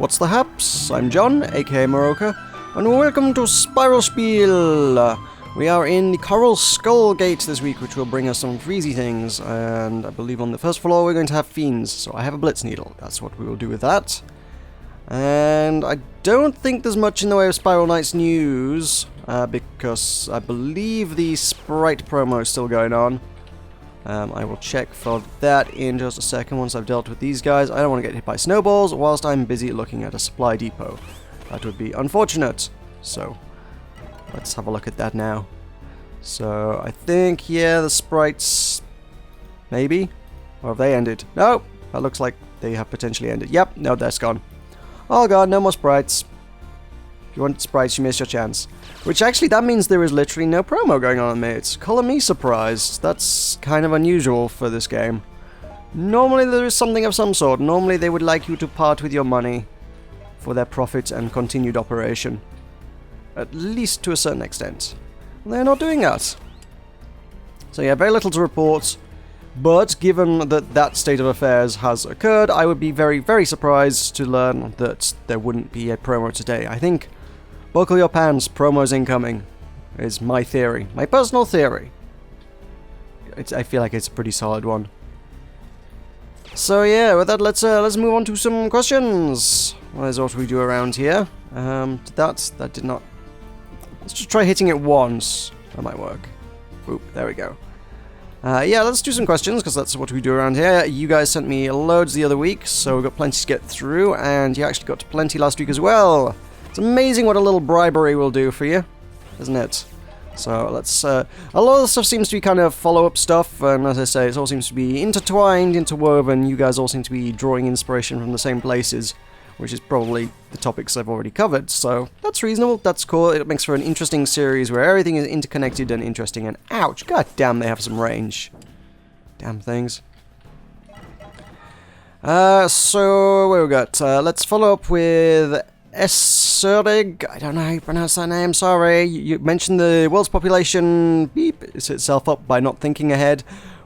What's the haps? I'm John, aka Meroka, and welcome to Spiel. We are in the Coral Skull Gate this week, which will bring us some freezy things, and I believe on the first floor we're going to have fiends, so I have a blitz needle. That's what we will do with that. And I don't think there's much in the way of Spiral Knights news, because I believe the Sprite promo is still going on. I will check for that in just a second once I've dealt with these guys. I don't want to get hit by snowballs whilst I'm busy looking at a supply depot. That would be unfortunate. So, let's have a look at that now. So, I think, yeah, the sprites... maybe? Or have they ended? No! That looks like they have potentially ended. Yep, no, that's gone. Oh god, no more sprites. If you want sprites, you missed your chance. Which actually, that means there is literally no promo going on, mates. Color me surprised. That's kind of unusual for this game. Normally there is something of some sort. Normally they would like you to part with your money for their profit and continued operation. At least to a certain extent. And they're not doing that. So yeah, very little to report. But given that that state of affairs has occurred, I would be very, very surprised to learn that there wouldn't be a promo today. I think buckle your pants, promos incoming, is my theory. My personal theory. I feel like it's a pretty solid one. So yeah, with that, let's move on to some questions. What is what we do around here? That did not... Let's just try hitting it once. That might work. Oop, there we go. Yeah, let's do some questions, because that's what we do around here. You guys sent me loads the other week, so we've got plenty to get through, and you actually got plenty last week as well. It's amazing what a little bribery will do for you, isn't it? So let's... a lot of the stuff seems to be kind of follow-up stuff, and as I say, it all seems to be intertwined, interwoven. You guys all seem to be drawing inspiration from the same places, which is probably the topics I've already covered, so that's reasonable, that's cool. It makes for an interesting series where everything is interconnected and interesting, and ouch, god damn, they have some range. Damn things. So, what we got? Let's follow up with Eserdig. I don't know how you pronounce that name, sorry. You mentioned the world's population beep itself up by not thinking ahead.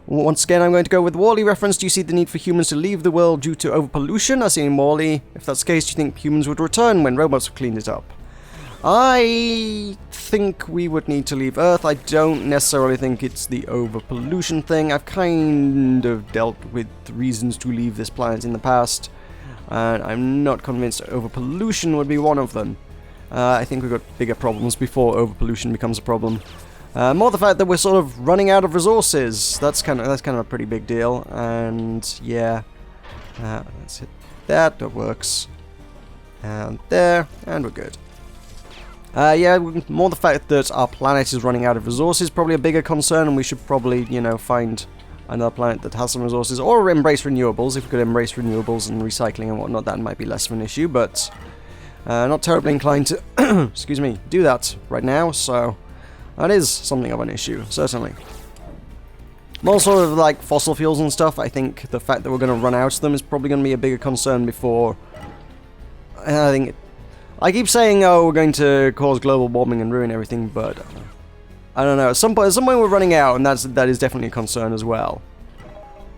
Once again, I'm going to go with the Wall-E reference. Do you see the need for humans to leave the world due to overpollution? I see in Wall-E. If that's the case, do you think humans would return when robots have cleaned it up? I think we would need to leave Earth. I don't necessarily think it's the overpollution thing. I've kind of dealt with reasons to leave this planet in the past, and I'm not convinced overpollution would be one of them. I think we've got bigger problems before overpollution becomes a problem. More the fact that we're sort of running out of resources. That's kind of a pretty big deal. And yeah, let's hit that. That works. And there, and we're good. Yeah, more the fact that our planet is running out of resources probably a bigger concern, and we should probably, you know, find another planet that has some resources, or embrace renewables. If we could embrace renewables and recycling and whatnot, that might be less of an issue. But not terribly inclined to, excuse me, do that right now. So. That is something of an issue, certainly. More sort of like fossil fuels and stuff, I think the fact that we're going to run out of them is probably going to be a bigger concern before... I think... I keep saying, oh, we're going to cause global warming and ruin everything, but... I don't know, at some point we're running out, and that is definitely a concern as well.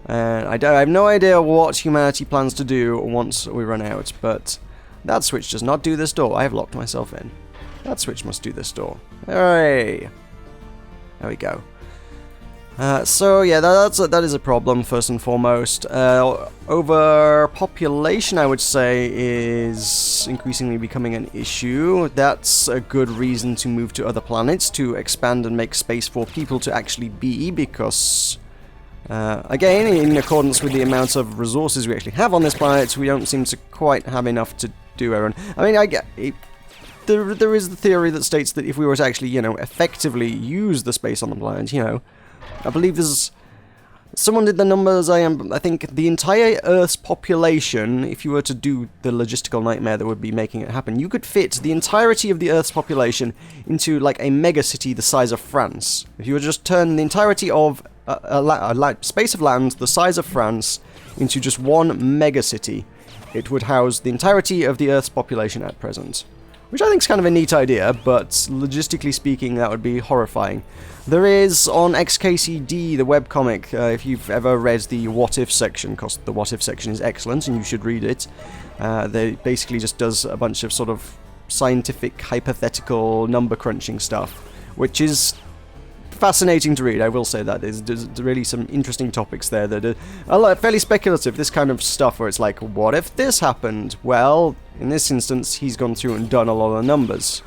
And I have no idea what humanity plans to do once we run out, but... That switch does not do this door. I have locked myself in. That switch must do this door. Hooray! There we go. So yeah, that is a problem first and foremost. Overpopulation, I would say, is increasingly becoming an issue. That's a good reason to move to other planets, to expand and make space for people to actually be, because... again, in accordance with the amount of resources we actually have on this planet, we don't seem to quite have enough to do everyone. I mean, I get... There is the theory that states that if we were to actually, you know, effectively use the space on the planet, you know, I believe there's... Someone did the numbers, I think the entire Earth's population, if you were to do the logistical nightmare that would be making it happen, you could fit the entirety of the Earth's population into, like, a megacity the size of France. If you were to just turn the entirety of a space of land the size of France into just one megacity, it would house the entirety of the Earth's population at present. which I think is kind of a neat idea, but logistically speaking, that would be horrifying. There is, on XKCD, the webcomic, if you've ever read the What If section, because the What If section is excellent and you should read it, they basically just does a bunch of sort of scientific, hypothetical, number crunching stuff, which is fascinating to read, I will say that. There's really some interesting topics there that are fairly speculative, this kind of stuff where it's like, what if this happened? Well, in this instance, he's gone through and done a lot of numbers,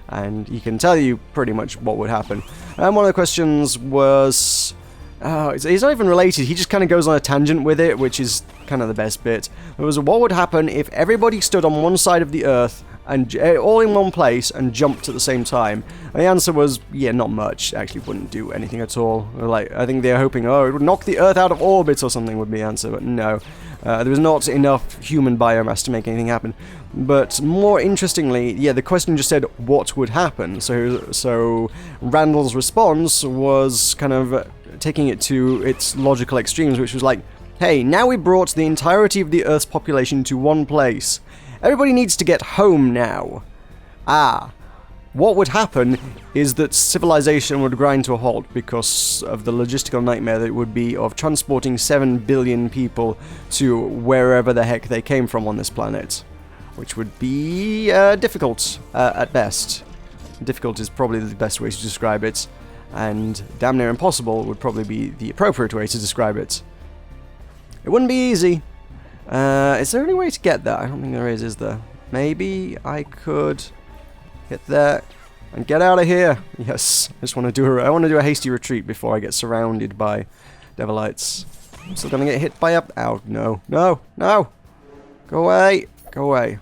and he can tell you pretty much what would happen. And one of the questions was... he's not even related, he just kind of goes on a tangent with it, which is kind of the best bit. It was, what would happen if everybody stood on one side of the Earth and all in one place and jumped at the same time? And the answer was, yeah, not much. Actually wouldn't do anything at all. Like, I think they're hoping, oh, it would knock the Earth out of orbit or something would be the answer, but no. There was not enough human biomass to make anything happen. But more interestingly, yeah, the question just said, what would happen? So Randall's response was kind of taking it to its logical extremes, which was like, hey, now we brought the entirety of the Earth's population to one place. Everybody needs to get home now. What would happen is that civilization would grind to a halt because of the logistical nightmare that it would be of transporting 7 billion people to wherever the heck they came from on this planet. Which would be difficult at best. Difficult is probably the best way to describe it, and damn near impossible would probably be the appropriate way to describe it. It wouldn't be easy. Is there any way to get there? I don't think there is there? Maybe I could hit there and get out of here. Yes, I just want to I want to do a hasty retreat before I get surrounded by Devilites. I'm still gonna get hit by ow, no. Go away. Go away.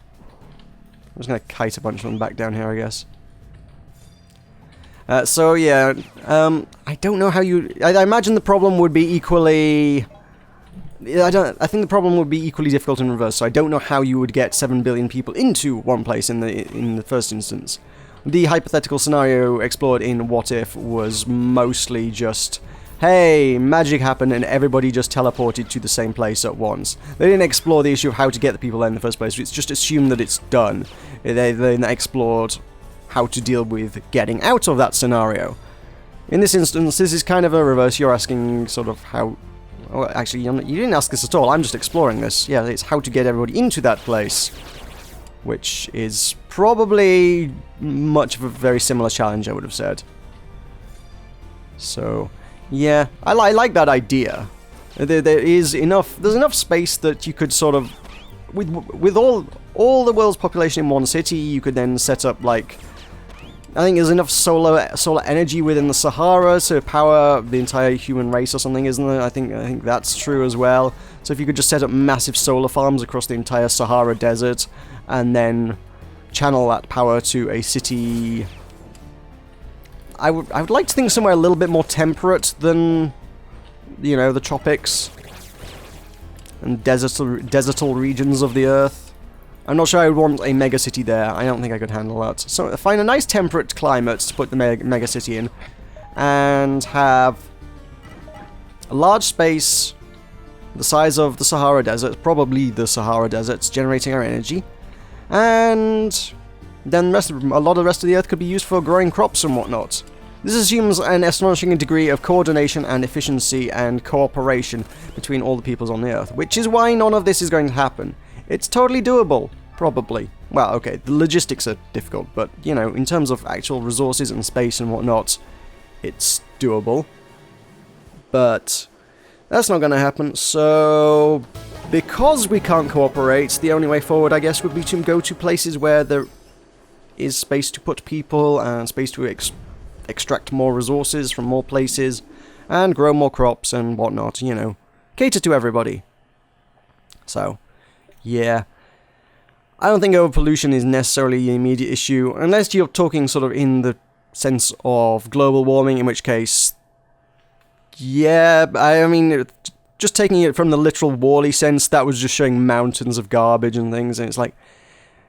I'm just gonna kite a bunch of them back down here, I guess. So yeah, I don't know how you... I imagine the problem would be equally... I think the problem would be equally difficult in reverse, so I don't know how you would get 7 billion people into one place in the first instance. The hypothetical scenario explored in What If was mostly just, hey, magic happened and everybody just teleported to the same place at once. They didn't explore the issue of how to get the people there in the first place, it's just assumed that it's done. They then explored how to deal with getting out of that scenario. In this instance, this is kind of a reverse. You're asking sort of how... Oh, actually, you didn't ask this at all. I'm just exploring this. Yeah, it's how to get everybody into that place, which is probably much of a very similar challenge, I would have said. So, yeah, I like that idea. There's enough space that you could sort of, with all the world's population in one city, you could then set up like... I think there's enough solar energy within the Sahara to power the entire human race or something, isn't there? I think that's true as well. So if you could just set up massive solar farms across the entire Sahara Desert, and then channel that power to a city... I would like to think somewhere a little bit more temperate than, you know, the tropics and desertal regions of the Earth. I'm not sure I would want a megacity there. I don't think I could handle that. So find a nice temperate climate to put the megacity in, and have a large space the size of the Sahara Desert, probably the Sahara Desert, generating our energy, and then a lot of the rest of the Earth could be used for growing crops and whatnot. This assumes an astonishing degree of coordination and efficiency and cooperation between all the peoples on the Earth, which is why none of this is going to happen. It's totally doable, probably. Well, okay, the logistics are difficult, but, you know, in terms of actual resources and space and whatnot, it's doable. But that's not going to happen, so... Because we can't cooperate, the only way forward, I guess, would be to go to places where there is space to put people and space to extract more resources from more places and grow more crops and whatnot, you know. Cater to everybody. So... yeah, I don't think overpollution is necessarily an immediate issue, unless you're talking sort of in the sense of global warming, in which case, yeah, I mean, just taking it from the literal Wall-E sense, that was just showing mountains of garbage and things, and it's like,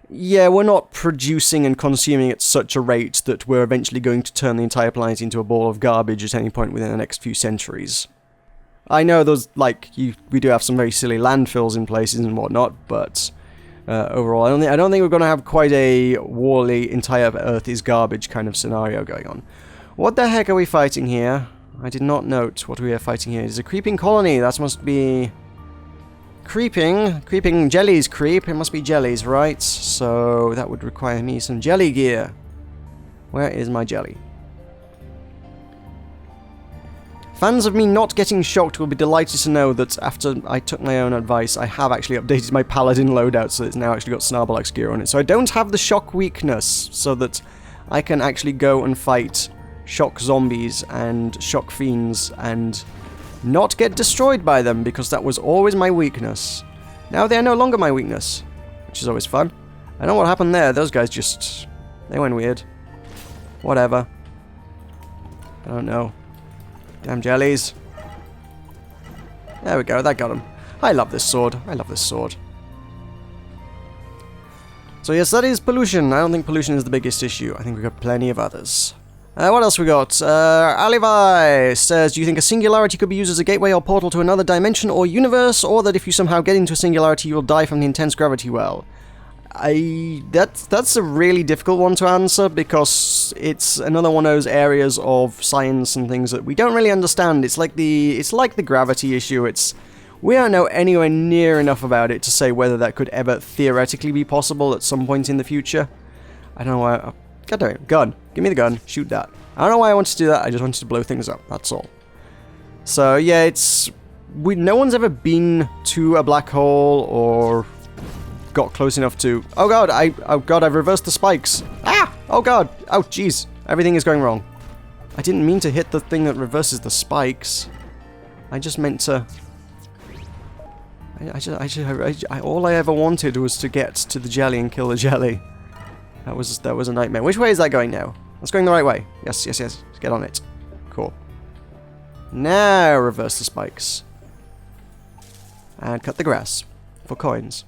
yeah, we're not producing and consuming at such a rate that we're eventually going to turn the entire planet into a ball of garbage at any point within the next few centuries. I know those, like, we do have some very silly landfills in places and whatnot, but overall. I don't think we're going to have quite a Wall-E entire Earth is garbage kind of scenario going on. What the heck are we fighting here? I did not note what we are fighting here. It's a creeping colony. That must be... Creeping? Creeping jellies creep. It must be jellies, right? So that would require me some jelly gear. Where is my jelly? Fans of me not getting shocked will be delighted to know that after I took my own advice, I have actually updated my Paladin loadout so it's now actually got Snarble gear on it. So I don't have the shock weakness, so that I can actually go and fight shock zombies and shock fiends and not get destroyed by them, because that was always my weakness. Now they are no longer my weakness, which is always fun. I don't know what happened there. Those guys just... they went weird. Whatever. I don't know. Damn jellies. There we go, that got him. I love this sword. I love this sword. So yes, that is pollution. I don't think pollution is the biggest issue. I think we've got plenty of others. What else we got? Alivi says, do you think a singularity could be used as a gateway or portal to another dimension or universe, or that if you somehow get into a singularity you will die from the intense gravity well? That's a really difficult one to answer, because it's another one of those areas of science and things that we don't really understand. It's like the gravity issue. We don't know anywhere near enough about it to say whether that could ever theoretically be possible at some point in the future. I don't know why. God damn it, gun. Give me the gun. Shoot that. I don't know why I wanted to do that. I just wanted to blow things up. That's all. So yeah, no one's ever been to a black hole or got close enough to... Oh god, I've reversed the spikes. Ah! Oh god! Oh jeez, everything is going wrong. I didn't mean to hit the thing that reverses the spikes. I just meant to... all I ever wanted was to get to the jelly and kill the jelly. That was a nightmare. Which way is that going now? That's going the right way. Yes. Let's get on it. Cool. Now reverse the spikes. And cut the grass. For coins.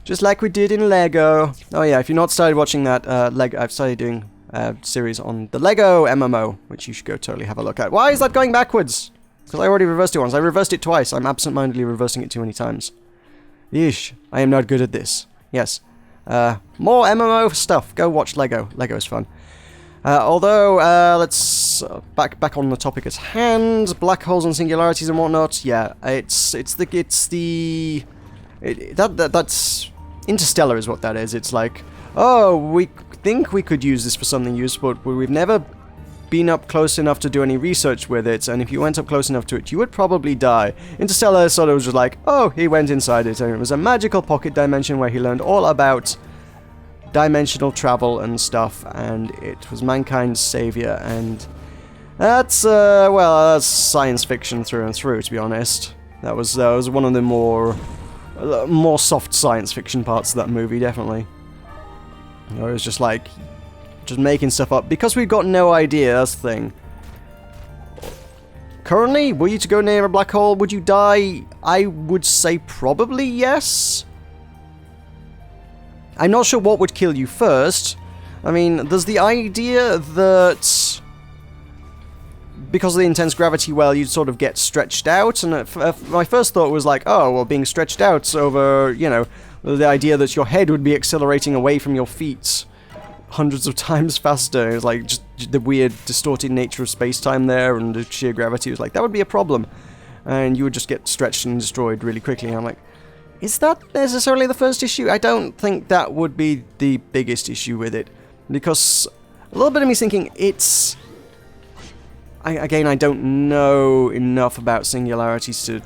Just like we did in Lego. Oh yeah, if you've not started watching that, I've started doing a series on the Lego MMO, which you should go totally have a look at. Why is that going backwards? Because I already reversed it once. I reversed it twice. I'm absent-mindedly reversing it too many times. Yeesh. I am not good at this. Yes. More MMO stuff. Go watch Lego. Lego is fun. Although, let's back on the topic at hand. Black holes and singularities and whatnot. Yeah, that's Interstellar is what that is. It's like, oh, we think we could use this for something useful, but we've never been up close enough to do any research with it, and if you went up close enough to it, you would probably die. Interstellar sort of was just like, oh, he went inside it, and it was a magical pocket dimension where he learned all about dimensional travel and stuff, and it was mankind's savior, and that's science fiction through and through, to be honest. That was one of the more soft science fiction parts of that movie, definitely. It was just like, just making stuff up, because we've got no idea, that's the thing. Currently, were you to go near a black hole, would you die? I would say probably yes. I'm not sure what would kill you first. I mean, there's the idea that because of the intense gravity well, you'd sort of get stretched out, and my first thought was like, oh, well, being stretched out over, you know, the idea that your head would be accelerating away from your feet hundreds of times faster. It was like just the weird distorted nature of space-time there, and the sheer gravity was like, that would be a problem. And you would just get stretched and destroyed really quickly. And I'm like, is that necessarily the first issue? I don't think that would be the biggest issue with it. Because a little bit of me thinking it's... Again, I don't know enough about singularities to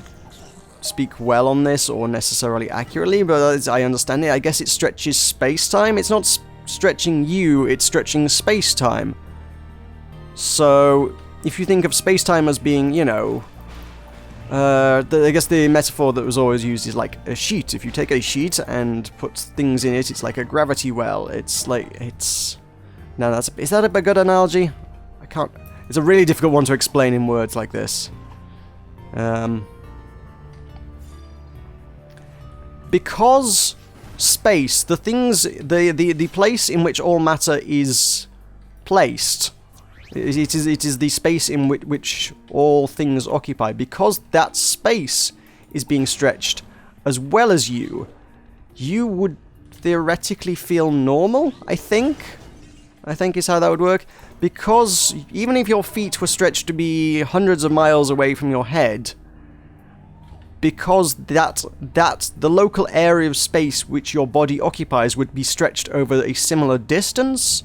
speak well on this, or necessarily accurately, but as I understand it, I guess it stretches space-time. It's not stretching you, it's stretching space-time. So, if you think of space-time as being, you know... I guess the metaphor that was always used is like a sheet. If you take a sheet and put things in it, it's like a gravity well. It's like, it's... No, is that a good analogy? I can't... It's a really difficult one to explain in words like this. Because space, the place in which all matter is placed, it is the space in which all things occupy. Because that space is being stretched as well as you would theoretically feel normal, I think. I think is how that would work. Because even if your feet were stretched to be hundreds of miles away from your head, because that's the local area of space which your body occupies would be stretched over a similar distance,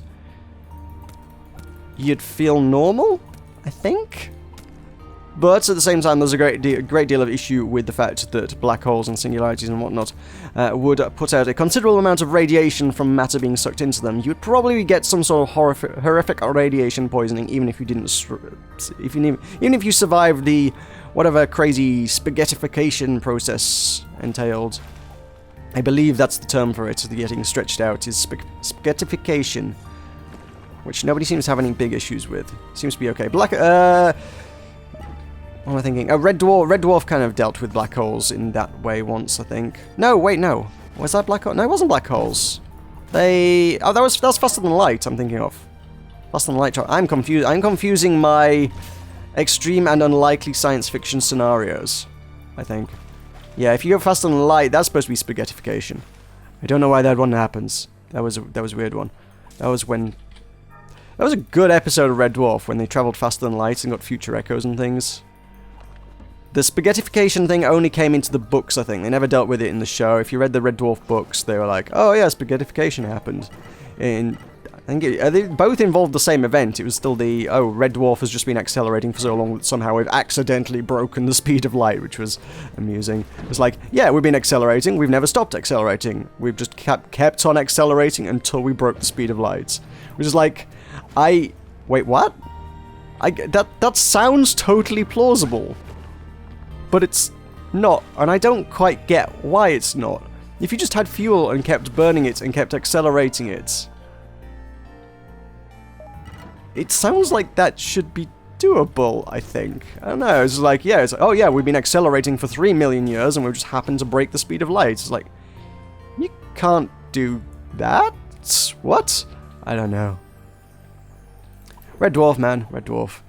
you'd feel normal, I think. But at the same time, there's a great deal of issue with the fact that black holes and singularities and whatnot would put out a considerable amount of radiation from matter being sucked into them. You'd probably get some sort of horrific radiation poisoning, even if you didn't, even if you survived the whatever crazy spaghettification process entailed. I believe that's the term for it. The getting stretched out is spaghettification, which nobody seems to have any big issues with. Seems to be okay. What am I thinking? Red Dwarf kind of dealt with black holes in that way once, I think. No, wait, no. Was that black hole? No, it wasn't black holes. They... Oh, that's Faster Than Light I'm thinking of. Faster Than Light... I'm confused. I'm confusing my extreme and unlikely science fiction scenarios, I think. Yeah, if you go Faster Than Light, that's supposed to be spaghettification. I don't know why that one happens. That was a weird one. That was a good episode of Red Dwarf, when they travelled faster than light and got future echoes and things. The spaghettification thing only came into the books, I think. They never dealt with it in the show. If you read the Red Dwarf books, they were like, oh yeah, spaghettification happened. And I think they both involved the same event. It was still the, oh, Red Dwarf has just been accelerating for so long that somehow we've accidentally broken the speed of light, which was amusing. It was like, yeah, we've been accelerating, we've never stopped accelerating. We've just kept on accelerating until we broke the speed of light. Which is like, wait, what? That sounds totally plausible. But it's not, and I don't quite get why it's not. If you just had fuel and kept burning it and kept accelerating it, it sounds like that should be doable, I think. I don't know, it's like, yeah, it's like, oh yeah, we've been accelerating for 3 million years and we've just happened to break the speed of light. It's like, you can't do that? What? I don't know. Red Dwarf, man, Red Dwarf.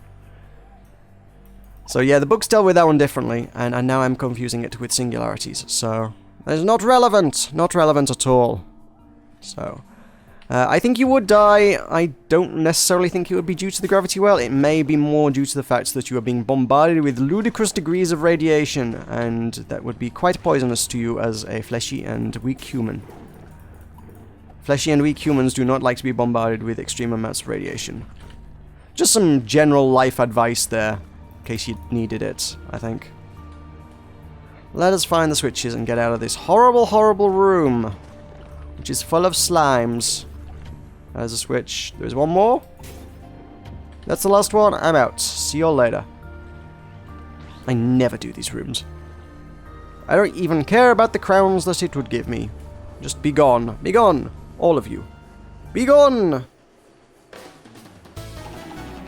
So yeah, the books dealt with that one differently, and now I'm confusing it with singularities, so it's not relevant at all. So, I think you would die. I don't necessarily think it would be due to the gravity well. It may be more due to the fact that you are being bombarded with ludicrous degrees of radiation, and that would be quite poisonous to you as a fleshy and weak human. Fleshy and weak humans do not like to be bombarded with extreme amounts of radiation. Just some general life advice there, in case you needed it, I think. Let us find the switches and get out of this horrible, horrible room, which is full of slimes. There's a switch. There's one more. That's the last one. I'm out. See you all later. I never do these rooms. I don't even care about the crowns that it would give me. Just be gone. Be gone. All of you. Be gone!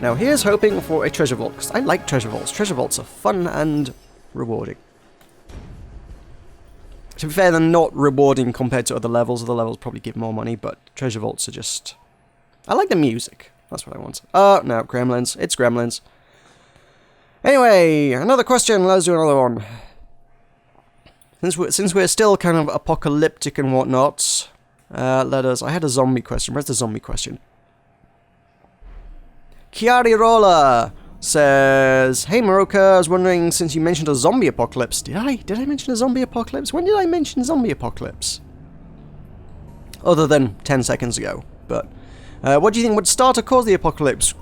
Now here's hoping for a treasure vault, because I like treasure vaults. Treasure vaults are fun and rewarding. To be fair, they're not rewarding compared to other levels. Other levels probably give more money, but treasure vaults are just... I like the music. That's what I want. Oh, no, gremlins. It's gremlins. Anyway, another question. Let's do another one. Since we're still kind of apocalyptic and whatnot, let us... I had a zombie question. Where's the zombie question? Chiari Rolla says, hey Meroka, I was wondering, since you mentioned a zombie apocalypse, did I mention a zombie apocalypse? When did I mention zombie apocalypse? Other than 10 seconds ago, but what do you think would start or cause the apocalypse?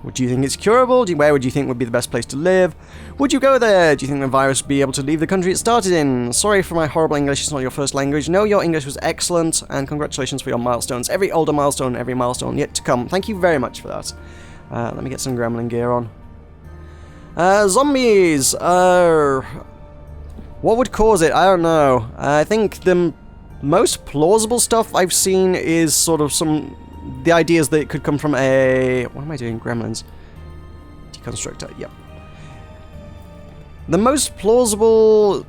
Would you think it's curable? Where would you think would be the best place to live? Would you go there? Do you think the virus would be able to leave the country it started in? Sorry for my horrible English, it's not your first language. No, your English was excellent, and congratulations for your milestones. Every older milestone, every milestone yet to come. Thank you very much for that. Let me get some gremlin gear on. Zombies! What would cause it? I don't know. I think the most plausible stuff I've seen is sort of the ideas that it could come from a... What am I doing? Gremlins. Deconstructor, yep. The most plausible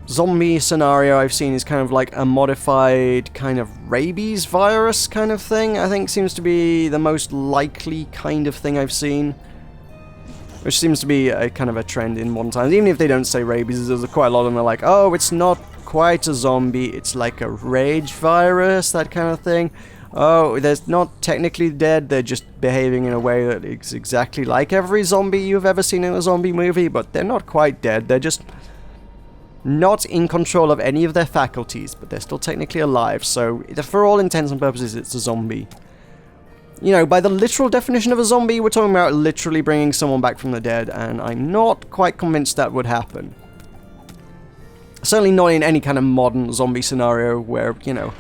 zombie scenario I've seen is kind of like a modified kind of rabies virus kind of thing. I think seems to be the most likely kind of thing I've seen. Which seems to be a kind of a trend in modern times. Even if they don't say rabies, there's quite a lot of them are like, oh, it's not quite a zombie. It's like a rage virus, that kind of thing. Oh, they're not technically dead. They're just behaving in a way that is exactly like every zombie you've ever seen in a zombie movie, but they're not quite dead. They're just not in control of any of their faculties, but they're still technically alive, so for all intents and purposes, it's a zombie. You know, by the literal definition of a zombie, we're talking about literally bringing someone back from the dead, and I'm not quite convinced that would happen. Certainly not in any kind of modern zombie scenario where, you know,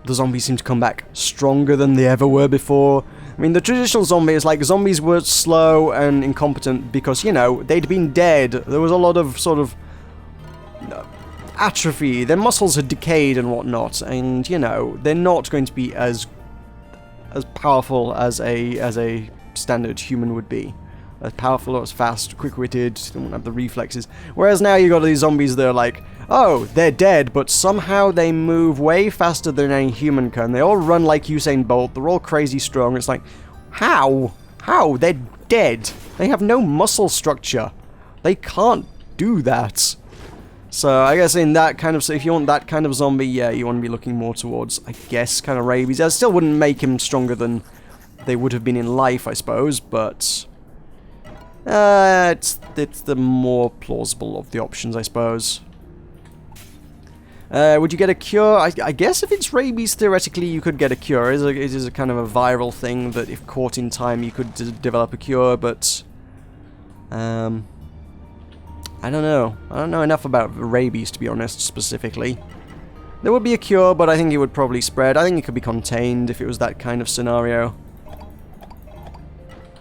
the zombies seem to come back stronger than they ever were before. I mean, the traditional zombie is like zombies were slow and incompetent because, you know, they'd been dead. There was a lot of sort of atrophy. Their muscles had decayed and whatnot, and, you know, they're not going to be as powerful as a standard human would be. As powerful, or as fast, quick-witted, they won't have the reflexes. Whereas now you got these zombies that are like, oh, they're dead, but somehow they move way faster than any human can. They all run like Usain Bolt. They're all crazy strong. It's like, how? How? They're dead. They have no muscle structure. They can't do that. So I guess in that kind of, if you want that kind of zombie, yeah, you want to be looking more towards, I guess, kind of rabies. That still wouldn't make him stronger than they would have been in life, I suppose, but it's the more plausible of the options, I suppose. Would you get a cure? I guess if it's rabies, theoretically, you could get a cure. It is a kind of a viral thing that if caught in time, you could develop a cure, but I don't know. I don't know enough about rabies, to be honest, specifically. There would be a cure, but I think it would probably spread. I think it could be contained if it was that kind of scenario.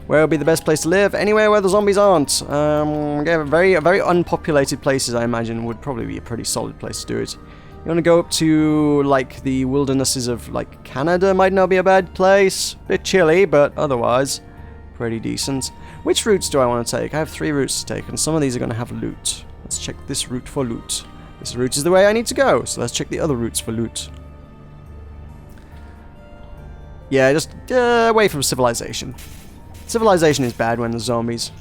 Where would be the best place to live? Anywhere where the zombies aren't. Yeah, very unpopulated places, I imagine, would probably be a pretty solid place to do it. You want to go up to, like, the wildernesses of, like, Canada might not be a bad place. Bit chilly, but otherwise, pretty decent. Which routes do I want to take? I have 3 routes to take, and some of these are going to have loot. Let's check this route for loot. This route is the way I need to go, so let's check the other routes for loot. Yeah, just away from civilization. Civilization is bad when there's zombies.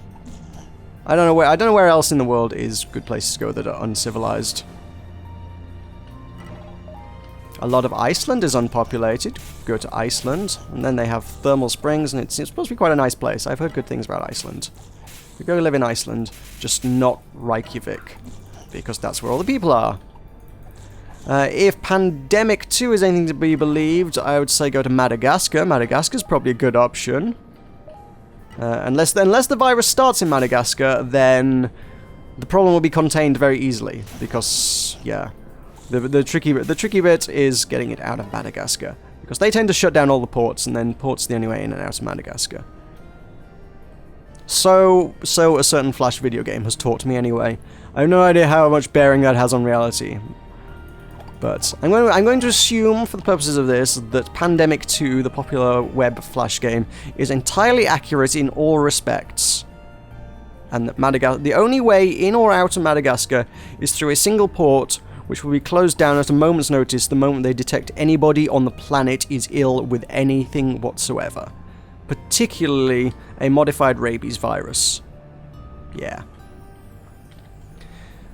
I don't know where else in the world is good places to go that are uncivilized. A lot of Iceland is unpopulated. Go to Iceland, and then they have thermal springs, and it's supposed to be quite a nice place. I've heard good things about Iceland. We go live in Iceland, just not Reykjavik, because that's where all the people are. If Pandemic 2 is anything to be believed, I would say go to Madagascar. Madagascar's probably a good option. Unless the virus starts in Madagascar, then the problem will be contained very easily, because, yeah. The tricky bit is getting it out of Madagascar, because they tend to shut down all the ports, and then ports are the only way in and out of Madagascar. So a certain Flash video game has taught me anyway. I have no idea how much bearing that has on reality, but I'm going to assume, for the purposes of this, that Pandemic 2, the popular web Flash game, is entirely accurate in all respects. And that the only way in or out of Madagascar is through a single port, which will be closed down at a moment's notice the moment they detect anybody on the planet is ill with anything whatsoever. Particularly a modified rabies virus. Yeah.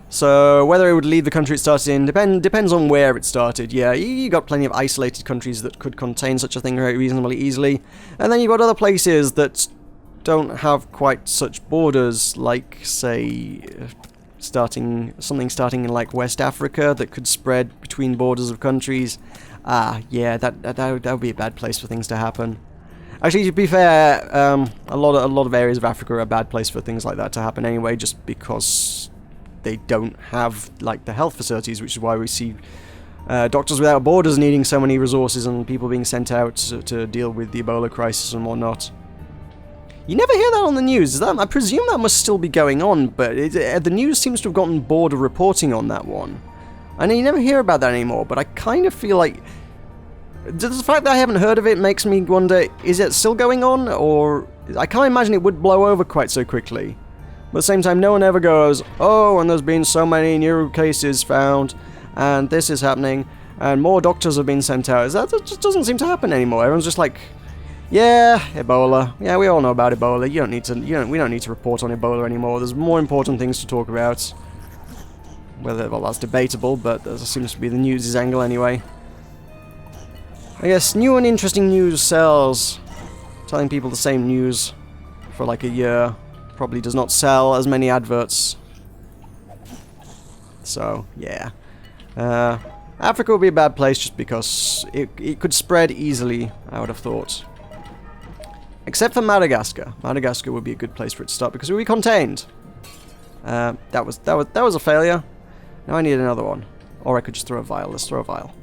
So, whether it would leave the country it started in depends on where it started. Yeah, you got plenty of isolated countries that could contain such a thing very reasonably easily. And then you've got other places that don't have quite such borders, like, say, something starting in, like, West Africa that could spread between borders of countries. Yeah, that would be a bad place for things to happen. Actually, to be fair, a lot of areas of Africa are a bad place for things like that to happen anyway, just because they don't have, like, the health facilities, which is why we see Doctors Without Borders needing so many resources and people being sent out to deal with the Ebola crisis and whatnot. You never hear that on the news. I presume that must still be going on, but the news seems to have gotten bored of reporting on that one. I know you never hear about that anymore, but I kind of feel like the fact that I haven't heard of it makes me wonder, is it still going on, or I can't imagine it would blow over quite so quickly. But at the same time, no one ever goes, oh, and there's been so many new cases found, and this is happening, and more doctors have been sent out. That just doesn't seem to happen anymore. Everyone's just like, yeah, Ebola. Yeah, we all know about Ebola. We don't need to report on Ebola anymore. There's more important things to talk about. Well, that's debatable, but that seems to be the news' angle anyway. I guess new and interesting news sells. Telling people the same news for like a year probably does not sell as many adverts. So, yeah. Africa would be a bad place just because it could spread easily, I would have thought. Except for Madagascar. Madagascar would be a good place for it to start because it would be contained. That was a failure. Now I need another one. Or I could just throw a vial. Let's throw a vial.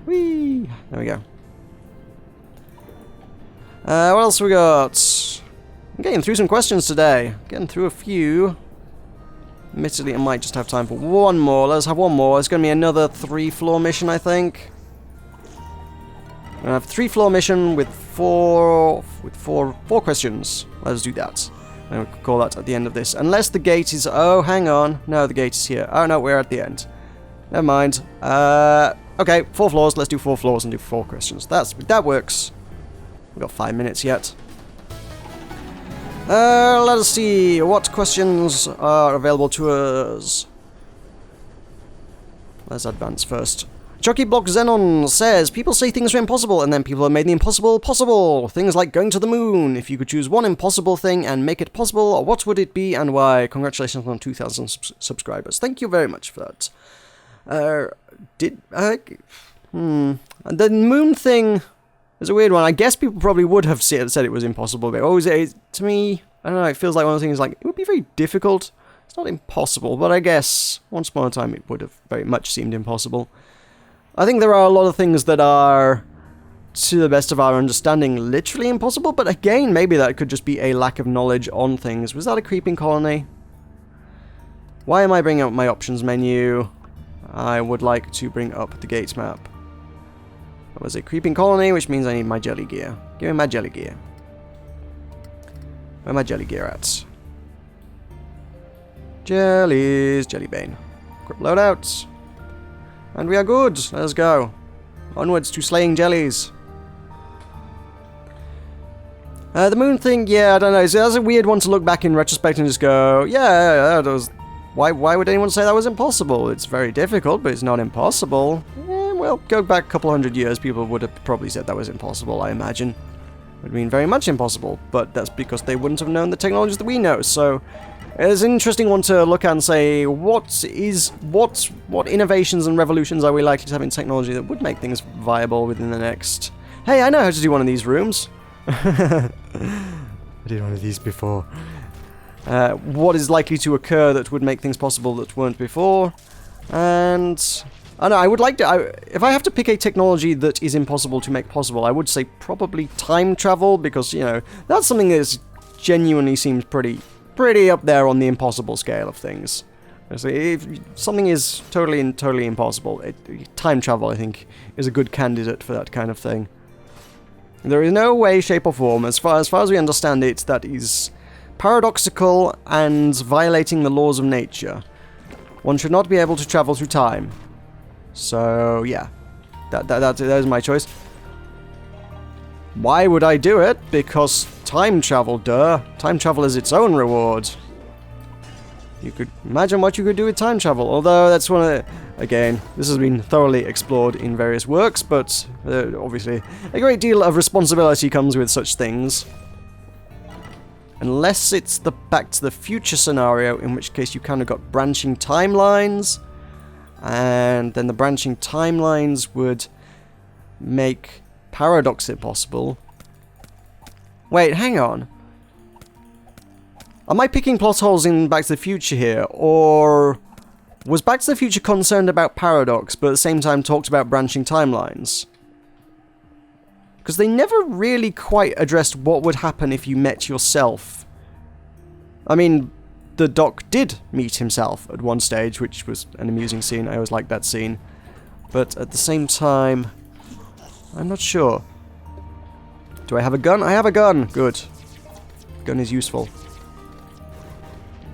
Whee! There we go. What else we got? I'm getting through some questions today. Getting through a few. Admittedly, I might just have time for one more. Let's have one more. It's going to be another 3-floor mission, I think. I'm going to have a 3-floor mission with four questions. Let's do that. And we can call that at the end of this. Unless the gate is... Oh, hang on. No, the gate is here. Oh, no, we're at the end. Never mind. Okay, 4 floors. Let's do 4 floors and do 4 questions. That works. We've got 5 minutes yet. Let us see what questions are available to us. Let's advance first. Chucky Block Xenon says, people say things are impossible, and then people have made the impossible possible. Things like going to the moon. If you could choose one impossible thing and make it possible, what would it be and why? Congratulations on 2,000 subscribers. Thank you very much for that. The moon thing is a weird one. I guess people probably would have said it was impossible, but to me, I don't know, it feels like one of the things like, it would be very difficult. It's not impossible, but I guess once upon a time it would have very much seemed impossible. I think there are a lot of things that are, to the best of our understanding, literally impossible, but again, maybe that could just be a lack of knowledge on things. Was that a creeping colony? Why am I bringing up my options menu? I would like to bring up the gates map. That was a creeping colony, which means I need my jelly gear. Give me my jelly gear. Where my jelly gear at? Jellies, Jellybane. Quick loadout. And we are good. Let's go. Onwards to slaying jellies. The moon thing, yeah, I don't know. That's a weird one to look back in retrospect and just go, yeah, that was... Why would anyone say that was impossible? It's very difficult, but it's not impossible. Well, go back a couple 100 years, people would have probably said that was impossible, I imagine. It would mean very much impossible, but that's because they wouldn't have known the technologies that we know, so... It's an interesting one to look at and say, what innovations and revolutions are we likely to have in technology that would make things viable within the next... Hey, I know how to do one of these rooms. I did one of these before. What is likely to occur that would make things possible that weren't before? And... I know, I would like to... if I have to pick a technology that is impossible to make possible, I would say probably time travel, because, you know, that's something that genuinely seems pretty up there on the impossible scale of things. So if something is totally impossible, time travel, I think, is a good candidate for that kind of thing. There is no way, shape, or form, as far as we understand it, that is paradoxical and violating the laws of nature. One should not be able to travel through time. So, yeah. That is my choice. Why would I do it? Because time travel, duh. Time travel is its own reward. You could imagine what you could do with time travel, although that's one of the... Again, this has been thoroughly explored in various works, but obviously a great deal of responsibility comes with such things. Unless it's the Back to the Future scenario, in which case you kind of got branching timelines, and then the branching timelines would make paradox impossible. Wait, hang on. Am I picking plot holes in Back to the Future here, or was Back to the Future concerned about paradox, but at the same time talked about branching timelines? Because they never really quite addressed what would happen if you met yourself. I mean, the Doc did meet himself at one stage, which was an amusing scene. I always liked that scene. But at the same time, I'm not sure. Do I have a gun? I have a gun! Good. Gun is useful.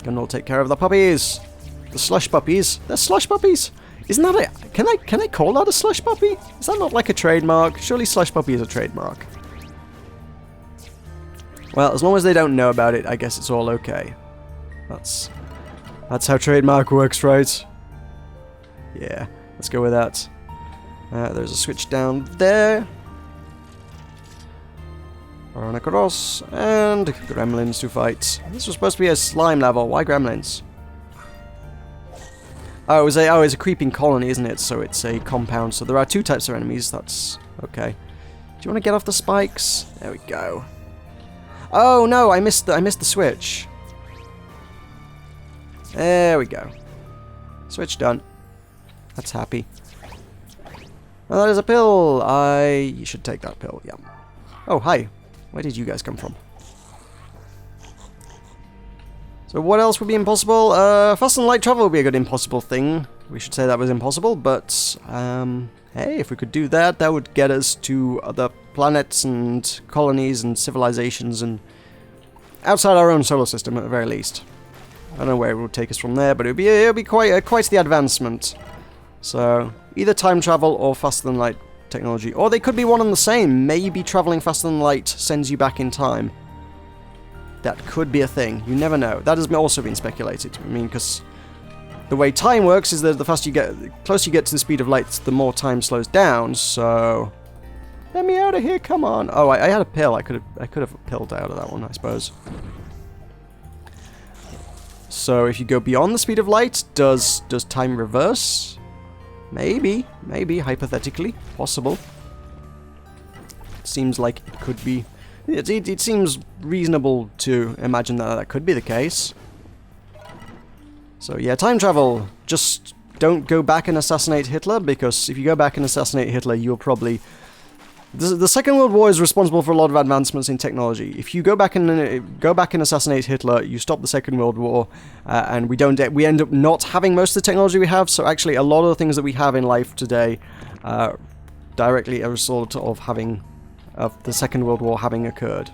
Gun will take care of the puppies. The slush puppies. They're slush puppies! Isn't that a... Can I call that a slush puppy? Is that not like a trademark? Surely slush puppy is a trademark. Well, as long as they don't know about it, I guess it's all okay. That's how trademark works, right? Yeah, let's go with that. There's a switch down there. Run across, and gremlins to fight. This was supposed to be a slime level. Why gremlins? Oh, it's a creeping colony, isn't it? So it's a compound. So there are 2 types of enemies. That's okay. Do you want to get off the spikes? There we go. Oh no, I missed the switch. There we go. Switch done. That's happy. Well, that is a pill. You should take that pill. Yeah. Oh, hi. Where did you guys come from? So what else would be impossible? Fast and light travel would be a good impossible thing. We should say that was impossible, but hey, if we could do that, that would get us to other planets and colonies and civilizations and outside our own solar system at the very least. I don't know where it would take us from there, but it would be quite the advancement. So either time travel or faster than light technology, or they could be one and the same. Maybe traveling faster than light sends you back in time. That could be a thing. You never know. That has also been speculated. I mean, because the way time works is that the faster you get, the closer you get to the speed of light, the more time slows down. So let me out of here! Come on! Oh, I had a pill. I could have pilled out of that one, I suppose. So if you go beyond the speed of light, does time reverse? Maybe, hypothetically, possible. Seems like it could be. It seems reasonable to imagine that that could be the case. So yeah, time travel. Just don't go back and assassinate Hitler, because if you go back and assassinate Hitler, you'll probably... The Second World War is responsible for a lot of advancements in technology. If you go back and assassinate Hitler, you stop the Second World War, and we end up not having most of the technology we have. So actually, a lot of the things that we have in life today are directly a result of the Second World War having occurred.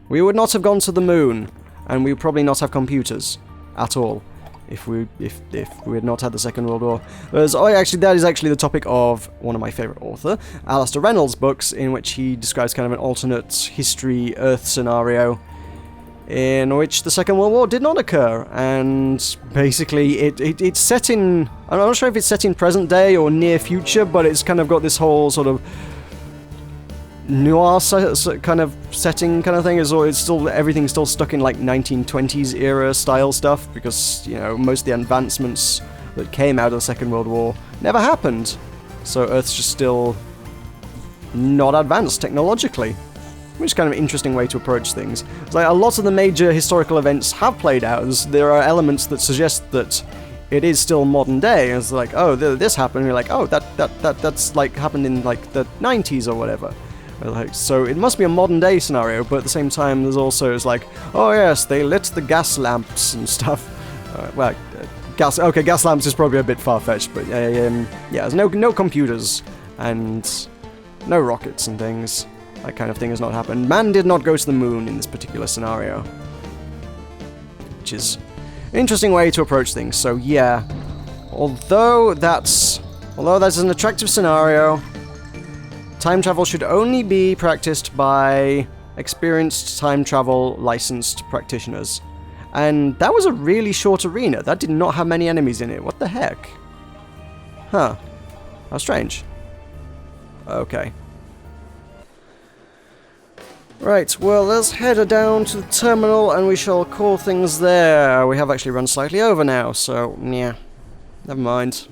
We would not have gone to the moon, and we would probably not have computers at all if we had not had the Second World War. That is actually the topic of one of my favourite author, Alistair Reynolds' books, in which he describes kind of an alternate history Earth scenario in which the Second World War did not occur, and basically it's set in... I'm not sure if it's set in present day or near future, but it's kind of got this whole sort of noir kind of setting kind of thing. Everything's still stuck in like 1920s era style stuff, because, you know, most of the advancements that came out of the Second World War never happened. So Earth's just still not advanced technologically, which is kind of an interesting way to approach things. It's like a lot of the major historical events have played out. There are elements that suggest that it is still modern day. It's like, oh, this happened, and you're like, oh, that's like happened in like the 90s or whatever. So it must be a modern day scenario, but at the same time there's also, it's like, oh yes, they lit the gas lamps and stuff. Gas lamps is probably a bit far-fetched, but yeah, there's no computers and no rockets and things. That kind of thing has not happened. Man did not go to the moon in this particular scenario, which is an interesting way to approach things. So yeah, although that's an attractive scenario, time travel should only be practiced by experienced time travel licensed practitioners. And that was a really short arena. That did not have many enemies in it. What the heck? Huh. How strange. Okay. Right, well, let's head down to the terminal and we shall call things there. We have actually run slightly over now, so yeah. Never mind.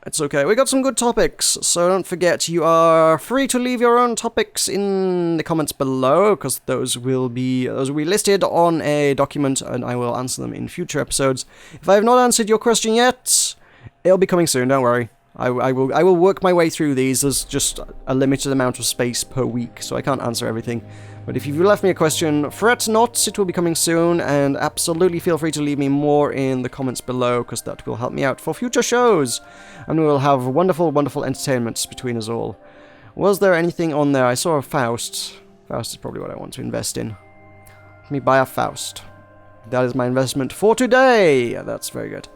It's okay. We got some good topics, so don't forget you are free to leave your own topics in the comments below, because those will be listed on a document and I will answer them in future episodes. If I have not answered your question yet, it'll be coming soon, don't worry. I will work my way through these. There's just a limited amount of space per week, so I can't answer everything. But if you've left me a question, fret not, it will be coming soon, and absolutely feel free to leave me more in the comments below, because that will help me out for future shows, and we will have wonderful, wonderful entertainments between us all. Was there anything on there? I saw a Faust. Faust is probably what I want to invest in. Let me buy a Faust. That is my investment for today! That's very good.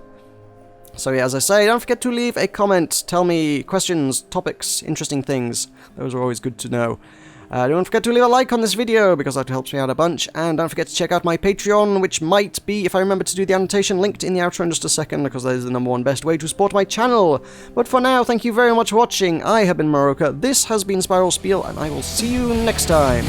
So yeah, as I say, don't forget to leave a comment. Tell me questions, topics, interesting things. Those are always good to know. Don't forget to leave a like on this video because that helps me out a bunch, and don't forget to check out my Patreon, which might be, if I remember to do the annotation, linked in the outro in just a second, because that is the #1 best way to support my channel. But for now, thank you very much for watching. I have been Meroka, this has been Spiel, and I will see you next time.